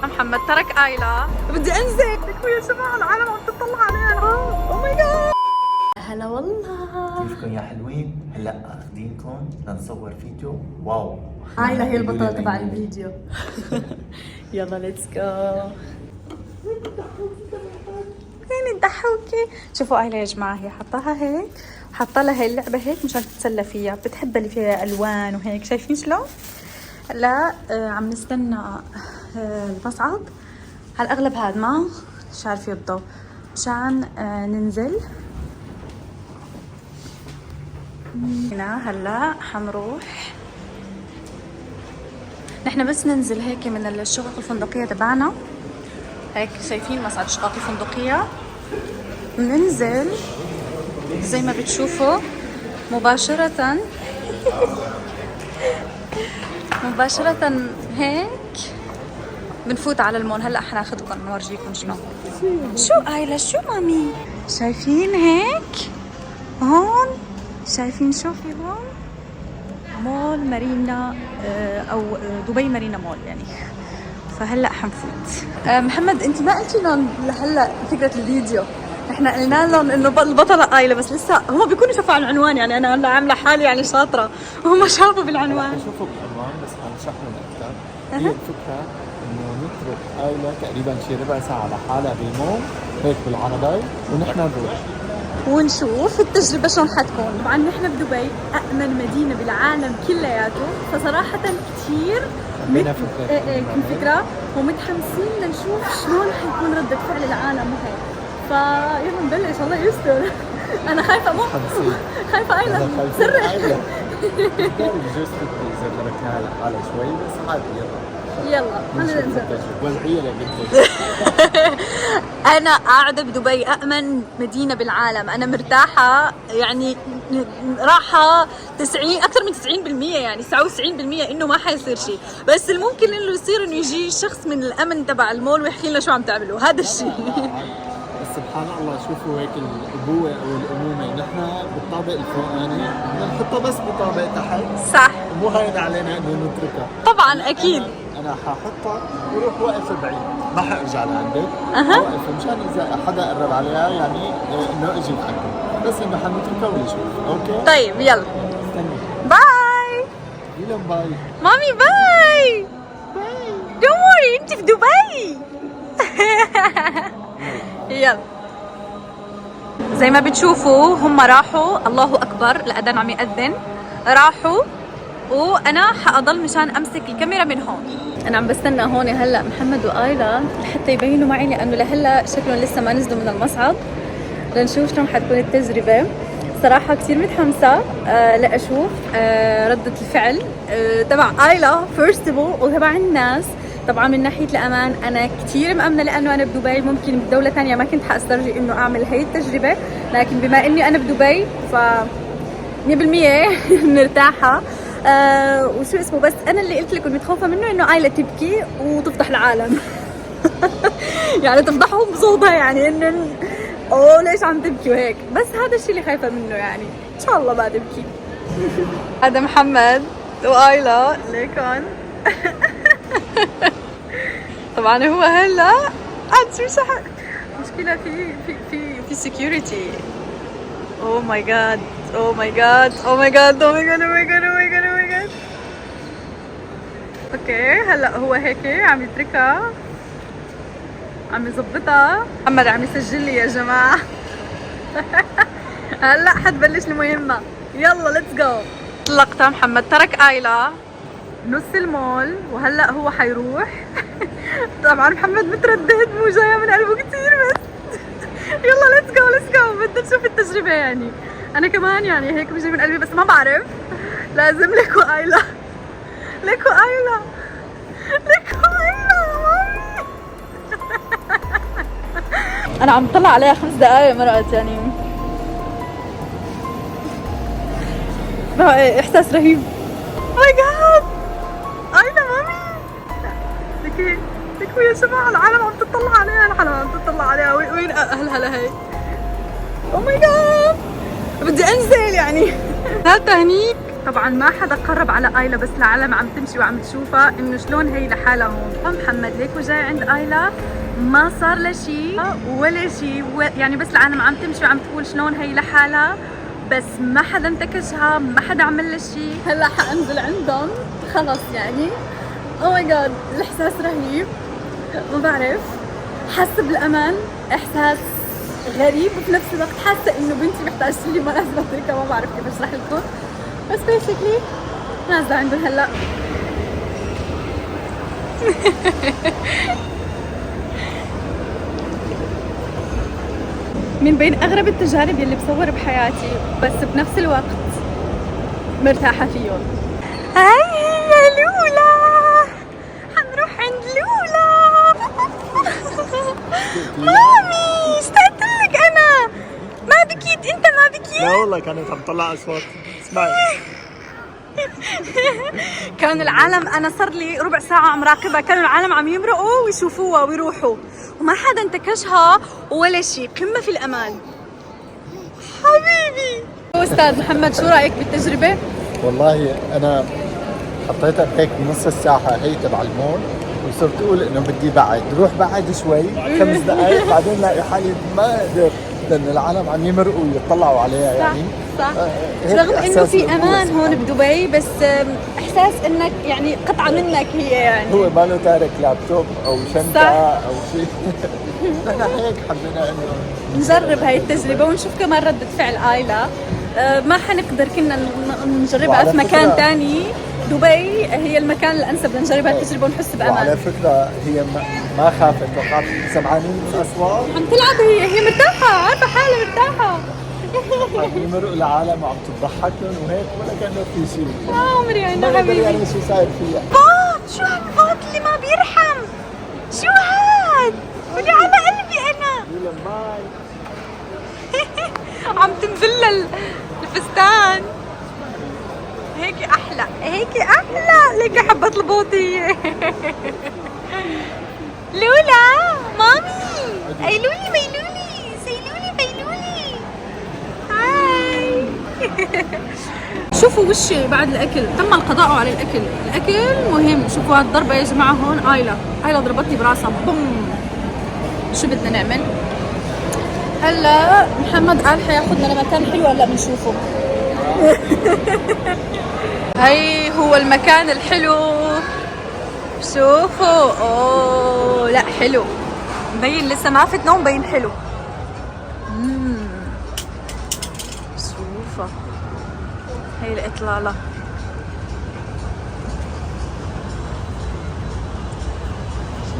محمد ترك آيلا. بدي انزل. لكوا يا جماعة العالم عم تطلع علينا. او ماي جاد. هلا والله. كيفكم يا حلوين؟ هلا اخذينكم لنصور فيديو واو. آيلا هي البطلة تبع الفيديو. يلا ليتس جو. وين الضحوكة؟ شوفوا آيلا يا جماعة، هي حطاها هيك، حاطة لها هي اللعبة هيك مشان تتسلى فيها، بتحب اللي فيها ألوان وهيك. شايفين شلون؟ هلا عم نستنى المصعد. على الأغلب هذا ما شارف الضوء مشان ننزل. هلا حنروح نحن بس ننزل هيك من الشقق الفندقية تبعنا. هيك شايفين مصعد الشقق الفندقية. ننزل زي ما بتشوفوا مباشرة. مباشرة هيك بنفوت على المول. هلا حناخدكم نورجيكم شنو. شو آيلا؟ شو مامي؟ شايفين هيك هون؟ شايفين شو في هون؟ مول مارينا او دبي مارينا مول يعني. فهلا حنفوت. محمد انت ما قلتي لهم لهلا فكره الفيديو. احنا قلنا لهم انه البطله آيلا، بس لسه هم بيكونوا شافوا على العنوان. يعني انا هلا عامله حالي يعني شاطره وهم شافوا بالعنوان. شوفوا بالعنوان بس حنشرح لهم اكثر. هي الفكره انه نترك آيلا تقريبا شي ربع ساعه لحالها بالمول هيك بالعربي، ونحن نروح ونشوف التجربة شلون حتكون. طبعا نحن بدبي أأمن مدينة بالعالم كلياته، فصراحة كثير فكرة ومتحمسين لنشوف شلون حيكون ردة فعل العالم وهيك. فيلا نبلش الله يستر. أنا خايفة مو خايفة آيلا سرح. بجوز إذا تركناها لحالها شوي بس عادي. يلا خلينا ننزل. وزعية لبنتك. أنا قاعدة بدبي أأمن مدينة بالعالم. أنا مرتاحة يعني، راحة 90 أكثر من 90%، يعني 99% إنه ما حيصير شيء. بس الممكن إنه يصير إنه يجي شخص من الأمن تبع المول ويحكي لنا شو عم تعملوا. هذا الشيء. سبحان الله. شوفوا هيك الأبوة أو الأمومة، نحن بالطابق الفوقاني بنحطها بس بطابق تحت. صح. مو هين علينا إنه نتركها. طبعا أكيد. أنا ححطها وروح وقف بعيد، ما حأرجع لعندك. وقف مشان إذا حدا قرب عليها يعني إنه إجي لعندك، بس إنه حنتركها ونشوف. أوكي؟ طيب يلا. استني. باي. يلا باي. مامي باي. باي. Don't worry أنت في دبي. يلا. زي ما بتشوفوا هم راحوا. الله أكبر، الأذان عم يأذن. راحوا وأنا حأضل مشان أمسك الكاميرا من هون. أنا عم بستنى هون هلأ محمد وآيلا لحتى يبينوا معي، لأنه لهلأ شكلهم لسه ما نزلوا من المصعد. لنشوف شلون حتكون التجربة. صراحة كتير متحمسة لأشوف ردة الفعل تبع آيلا first of all وتبع الناس. طبعا من ناحية الأمان أنا كتير مأمنة، لأنه أنا بدبي. ممكن بدولة تانية ما كنت حأسترجي إنه أعمل هاي التجربة، لكن بما إني أنا بدبي ف 100% مرتاحة. وشو اسمه، بس أنا اللي قلت لكم متخوفة منه إنه آيلا تبكي وتفضح العالم. يعني تفضحهم بصوتها، يعني إنه أوه ليش عم تبكي وهيك. بس هذا الشيء اللي خايفة منه، يعني إن شاء الله ما تبكي. هذا محمد وآيلا ليكون. طبعا هو هلا عاد شو شحن. مشكلة في سكيورتي. اوه ماي جاد اوه ماي جاد اوه ماي جاد اوه ماي جاد اوه ماي جاد اوه ماي جاد اوه ماي جاد. اوكي هلا هو هيك عم يتركها، عم يظبطها. محمد عم يسجل لي يا جماعة. هلا حتبلش المهمة. يلا ليتس جو. طلقتها. محمد ترك آيلا نص المول وهلا هو حيروح. طبعا محمد متردد، مو جايه من قلبه كثير، بس يلا ليتس جو ليتس جو. بدنا نشوف التجربه. يعني انا كمان يعني هيك بيجي من قلبي، بس ما بعرف. لازم لكو آيلا، لكو آيلا، لكو آيلا. انا عم طلع عليها 5 دقائق مرقت، يعني احساس رهيب. ماي جاد آيلا مامي. لكي يا جماعة العالم عم تطلع عليها. العالم عم تطلع عليها. وين أهلها لهي؟ أوه ماي جاد بدي أنزل يعني. هات هنيك طبعا ما حدا قرب على آيلا، بس العالم عم تمشي وعم تشوفها انه شلون هي لحالها هون. محمد ليكو جاي عند آيلا ما صار له شيء ولا شيء، يعني بس العالم عم تمشي وعم تقول شلون هي لحالها، بس ما حدا انتكشها، ما حدا عمل لها شيء. هلا حانزل عندهم خلص يعني. او ماي جاد الاحساس رهيب، ما بعرف، حاسه بالامان، احساس غريب وفي نفس الوقت حاسه انه بنتي محتاجه لي مناسبه تركها، ما بعرف كيف اشرح لكم، بس بيسكلي نازله عندهم هلا. من بين اغرب التجارب يلي بصور بحياتي، بس بنفس الوقت مرتاحه فيهم. هاي هي لولا، حنروح عند لولا. مامي اشتقت لك انا. ما بكيت انت؟ ما بكيت؟ لا والله كانت عم تطلع اصوات. اسمعي. كانوا العالم، انا صار لي ربع ساعه عم راقبها، كانوا العالم عم يمرقوا ويشوفوها ويروحوا وما حدا انتكشها ولا شيء، قمه في الامان. حبيبي استاذ محمد، شو رايك بالتجربه؟ والله انا حطيتها هيك بنص الساحه هي تبع المول، وصرت اقول انه بدي بعد روح بعد شوي 5 دقائق، بعدين لاقي حالي ما اقدر لان العالم عم يمرقوا ويطلعوا عليها. يعني صح. هيك رغم انه إحساس في القوة امان سبحان هون الله. بدبي، بس احساس انك يعني قطعه منك هي يعني. هو ما له تارك لابتوب او شنطه صح. او شيء. نحن هيك حبينا انه نجرب هاي التجربة ونشوف كمان ردة فعل آيلا. ما حنقدر كنا نجربها وعلى في مكان فكرة- تاني. دبي هي المكان الأنسب لنجرب هاي التجربة ونحس وعلى بأمان. فكره هي ما خافت، توقعت سمعانين من الاصوات عم تلعب، هي مرتاحة، عارفة حالها مرتاحة. عم يمرقوا العالم وعم تضحك لهم وهيك ولا كانه في شيء. عمري ما أنا قدر حبيبي. يعني شو صاير فيها. فوت، شو هالفوت اللي ما بيرحم؟ شو هاد؟ ولي على قلبي أنا. عم تنزل الفستان. هيك احلى، هيك احلى، ليك حبة البوطية. لولا مامي، ايلولي ميلولي، سيلولي بيلولي. هاي. شوفوا وشي بعد الاكل، تم القضاء على الاكل، الاكل مهم. شوفوا هالضربة يا جماعة هون، آيلا ضربتني براسها بوم. شو بدنا نعمل؟ هلا محمد قال حياخذنا لمكان حلو، هلا بنشوفه. هاي هو المكان الحلو، شوفوا. اوه لا حلو، مبين لسه ما فت نوم، مبين حلو. شوفوا هي الإطلالة.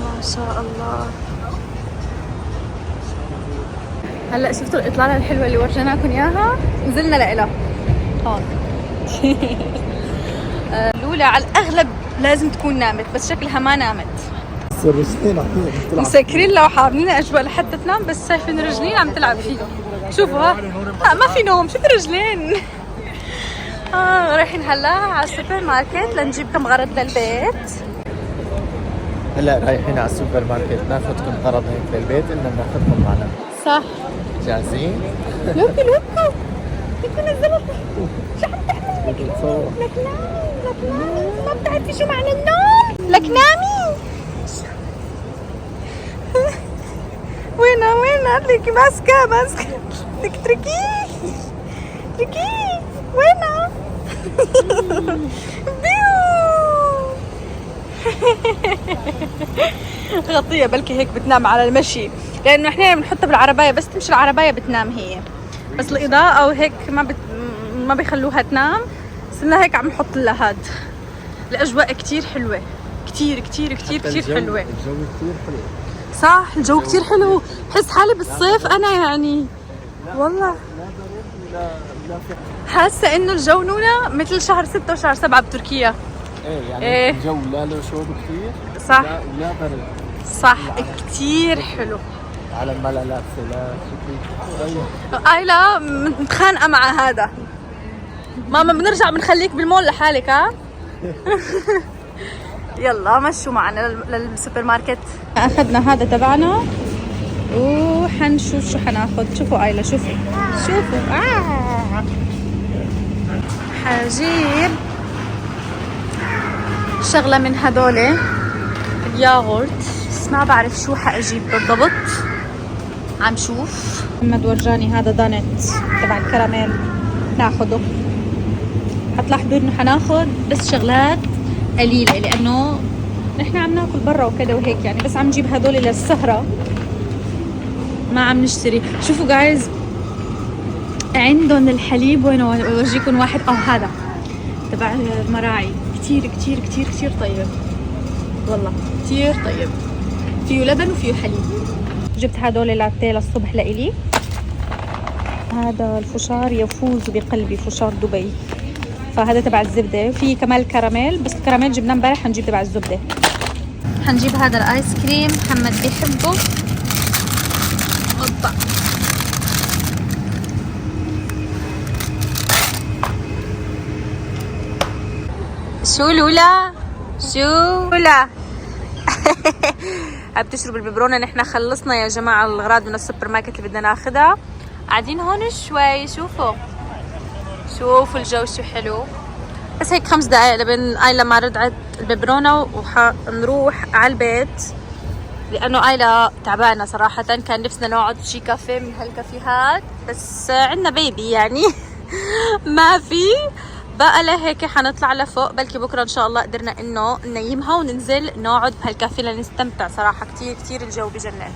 ما شاء الله. هلا شفتوا الإطلالة الحلوة اللي ورجيناكم إياها؟ نزلنا لإلها هون. لولا على الأغلب لازم تكون نامت، بس شكلها ما نامت. رجلين عم تلعب. مسكرين لو حاضنين أجواء لحتى تنام، بس شايفين رجلين عم تلعب فيهم. شوفوا ها، لا ما في نوم، شوف رجلين. رايحين هلا على السوبر ماركت لنجيب كم غرض للبيت. هلا رايحين على السوبر ماركت ناخذ كم غرض هيك للبيت، بدنا ناخذهم معنا. صح. جاهزين؟ لوكو نزلت. شو عم بتصور. لك نامي، ما بتعرفي شو معنى النوم؟ لك نامي. وينها ليكي ماسكة لك تركيه وينها؟ بيو. غطية بلكي هيك بتنام على المشي، لأنه احنا بنحطها بالعرباية، بس تمشي العرباية بتنام هي، بس الإضاءة وهيك ما بيخلوها تنام. صرنا هيك عم نحط لها هاد. الأجواء كتير حلوة، كتير حلوة. الجو كثير حلو. صح، الجو كتير حلو، بحس حالي بالصيف أنا يعني. والله حاسة إنه الجو نونا مثل شهر 6 وشهر 7 بتركيا. ايه يعني إيه. الجو لا له شوب كثير، صح لا برد. صح، كتير حلو. على ما لا لابسه لا شو. آيلا متخانقة مع هذا. ماما بنرجع بنخليك بالمول لحالك ها. يلا مشوا معنا للسوبر ماركت. اخذنا هذا تبعنا وحنشوف شو حناخذ. شوفوا آيلا، شوفوا حجيب شغلة من هدول الياغورت، بس ما بعرف شو حأجيب بالضبط، عم شوف. محمد ورجاني هذا دانت تبع الكراميل، ناخده. حتلاحظوا انه حناخد بس شغلات قليلة لانه نحن عم ناكل برا وكذا وهيك يعني، بس عم نجيب هدول للسهرة، ما عم نشتري. شوفوا جايز عندهم الحليب، وين اورجيكم واحد هذا تبع المراعي، كتير كتير كتير كتير طيب والله، كتير طيب، فيه لبن وفيه حليب. جبت هدول لاتيه للصبح لإلي. هذا الفشار يفوز بقلبي، فشار دبي، فهذا تبع الزبدة. في كمان الكراميل، بس الكراميل جبناه امبارح، حنجيب تبع الزبدة. حنجيب هذا الايس كريم، محمد بيحبه. اوبا شو لولا، شو لولا بتشرب الببرونة. نحن خلصنا يا جماعة الأغراض من السوبر ماركت اللي بدنا ناخدها، قاعدين هون شوي. شوفوا الجو شو حلو. بس هيك 5 دقايق لبين آيلا ما ردعت الببرونة وحنروح على البيت، لأنه آيلا تعبانة صراحة. كان نفسنا نقعد بشي كافيه من هالكافيهات، بس عندنا بيبي يعني ما في بقى، لهيك حنطلع لفوق. بلكي بكرة إن شاء الله قدرنا إنه ننيمها وننزل نقعد بهالكافيه لنستمتع. صراحة كتير كتير الجو بجنن.